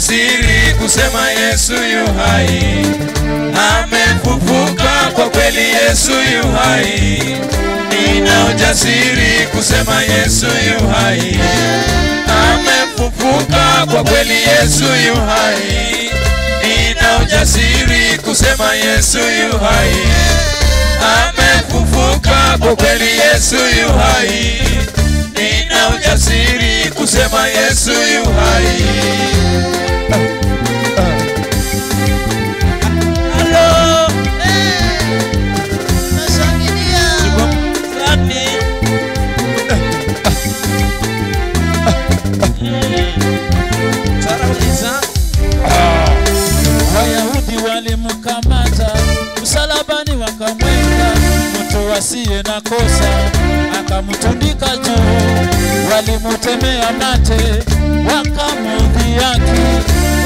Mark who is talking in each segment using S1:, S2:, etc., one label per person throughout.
S1: ujasiri kusema Yesu yu hai. Amefufuka kwa kweli, Yesu yu hai. Nina ujasiri kusema Yesu yu hai. Amefufuka kwa kweli, Yesu yu hai. Nina ujasiri kusema Yesu yu hai. Amefufuka kwa kweli, Yesu yu hai. Nina ujasiri kusema Yesu yu hai.
S2: Hello, nashangilia fulani. Tarauliza Wayahudi walimkamata msalabani, wakamweka mtu asiye na kosa, akamtundika juu. Walimutemea mate, wakamudhihaki,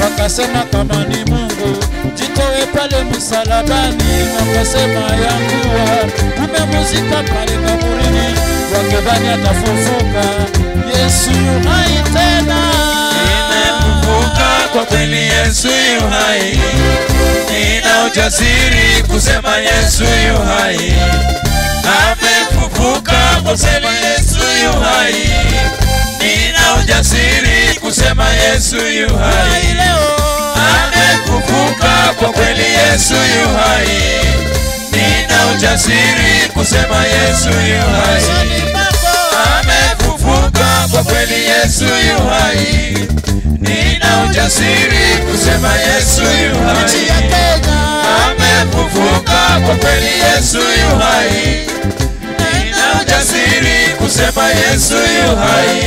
S2: wakasema kama ni Mungu jitoe pale msalabani. Wakasema yanguwa, tumemuzika pale kaburini, wakidhani atafufuka. Yesu yu hai tena.
S1: Amefufuka kwa kweli, Yesu yu hai. Nina ujasiri kusema Yesu yu hai. Amefufuka kwa kweli, Yesu yu hai. Nina ujasiri kusema Yesu yu hai. Amefufuka kwa kweli, Yesu yu hai. Nina ujasiri kusema Yesu yu hai. Amefufuka kwa kweli, Yesu yu hai. Nina ujasiri kusema Yesu yu hai. Amefufuka kwa kweli, Yesu yu hai. Nina ujasiri kusema Yesu yu hai.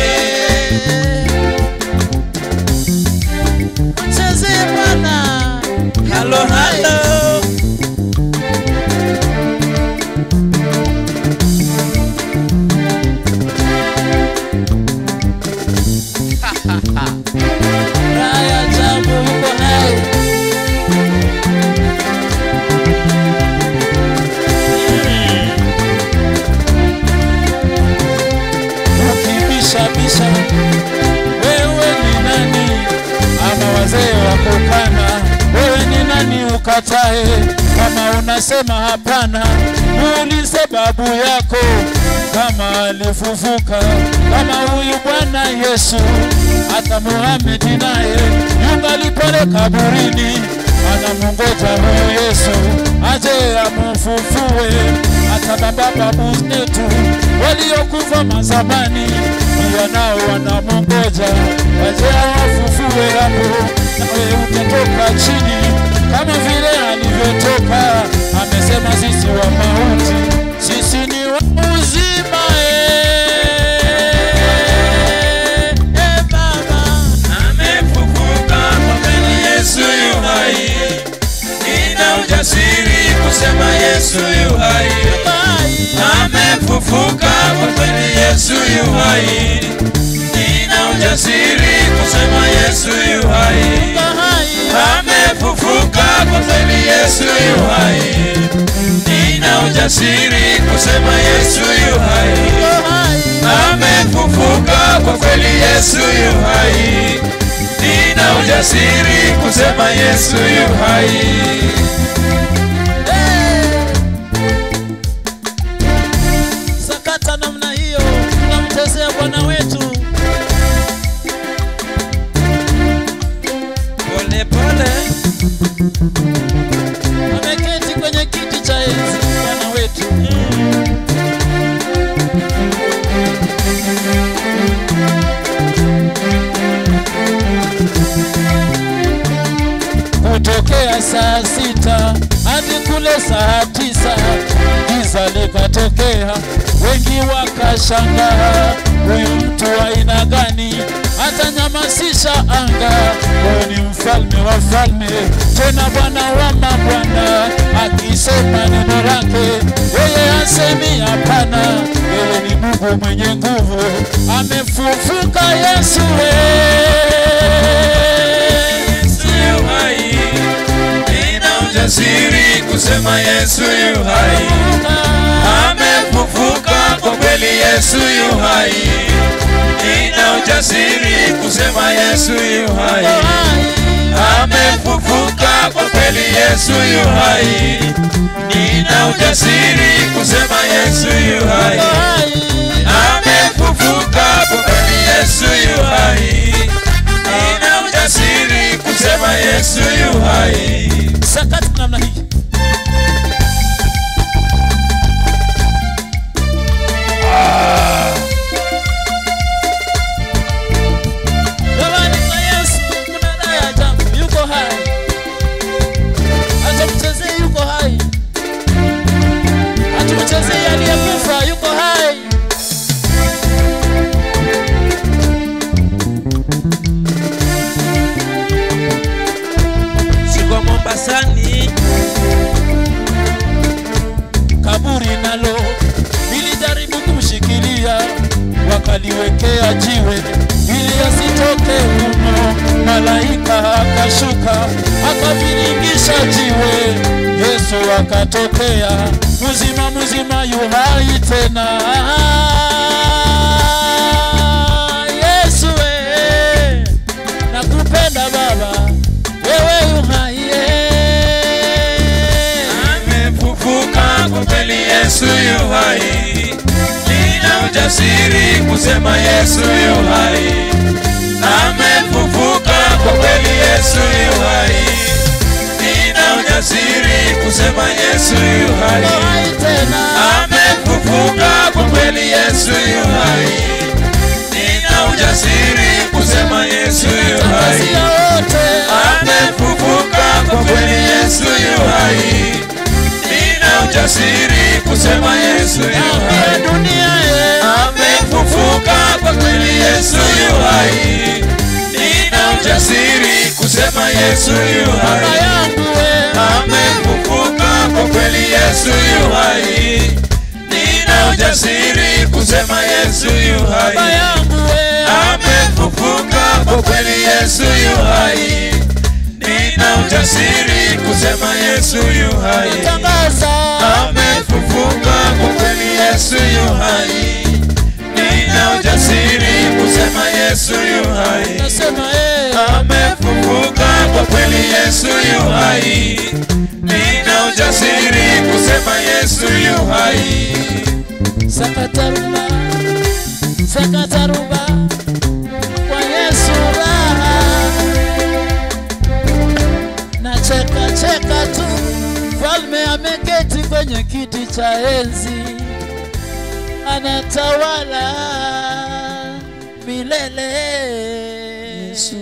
S2: Mcheze Bwana.
S1: Hello, hello.
S2: Raya jambo yuko hai. Ukibisha wewe ni nani? Ama wazee wakukana, wewe ni nani ukatae? Kama unasema hapana, muulize babu yako kama alifufuka, kama huyu Bwana Yesu. Hata Muhammad naye yungali pale kaburini, anamungoja huyu Yesu aje amufufue. Hata babu zetu waliokufa mazamani pia nao wanamungoja aje awafufue hapo. Nawe utatoka chini kama vile alivyotoka. Amesema sisi wa mauti, sisi ni wa uzima. Baba
S1: Amefufuka kwa kweli, Yesu yu hai. Nina ujasiri kusema Yesu yu hai. Amefufuka kwa kweli, Yesu yu hai. Nina ujasiri kusema Yesu yu hai. Amefufuka kwa kweli, Yesu yu hai. Nina ujasiri kusema Yesu yu hai. Amefufuka kwa kweli, Yesu yu hai. Nina ujasiri kusema Yesu yu hai.
S2: sakata namna hiyo, tunamchezea Bwana wetu.
S1: Pole pole.
S2: Ameketi kwenye kiti cha enzi Bwana wetu. Kutokea saa 6 hadi kule saa 9 giza likatokea, wengi wakashangaa, huyu mtu wa aina gani atanyamasisha anga? Huyu ni mfalme wa falme, tena Bwana wa mabwana. Akisema neno lake yeye hasemi hapana. Yeye ni Mungu mwenye nguvu, amefufuka Yesu.
S1: Yesu yu hai. Nina ujasiri kusema Yesu yu hai. Amefufuka kwa kweli, Yesu yu hai. Nina ujasiri kusema Yesu yu hai. amefufuka kwa kweli, Yesu yu hai. Nina ujasiri kusema Yesu yu hai. Amefufuka kwa kweli, Yesu yu hai. Nina ujasiri kusema Yesu yu hai.
S2: Sakati namna hii. Jamani, kwa Yesu kuna naye ajabu, yuko hai. Atamchezea yuko hai. Atamchezea aliyekufa yuko hai.
S1: Siko Mombasani,
S2: kaburi nalo nilijaribu kumshikilia, wakaliwekea jiwe ili asitoke humo. Malaika akashuka akaviringisha jiwe, Yesu akatokea mzima mzima, yu hai tena. Yesu we, nakupenda Baba, wewe yu hai.
S1: amefufuka kwa kweli, Yesu yu hai. Nina ujasiri kusema Yesu yu hai. Amefufuka kwa kweli, Yesu yu hai. Nina ujasiri kusema Yesu yu hai. Amefufuka kwa kweli, Yesu yu hai. Nina ujasiri kusema Yesu yu hai. Amefufuka kwa kweli, Yesu yu hai. Nina ujasiri kusema Yesu yu hai. Amefufuka kwa kweli, Yesu yu hai. Nina ujasiri kusema Yesu yu hai. Amefufuka kwa kweli, Yesu yu hai. Nina ujasiri kusema Yesu yu hai. Amefufuka kwa kweli, Yesu yu hai. Nina ujasiri kusema Yesu yu hai. Amefufuka kwa kweli, Yesu yu hai. Nina ujasiri kusema Yesu yu hai. Amefufuka kwa kweli, Yesu yu hai. Nina ujasiri kusema Yesu yu hai.
S2: Sakataruba, sakataruba, kwa Yesu raha. Na cheka cheka tu, Mfalme ameketi kwenye kiti cha enzi, anatawala milele. Yesu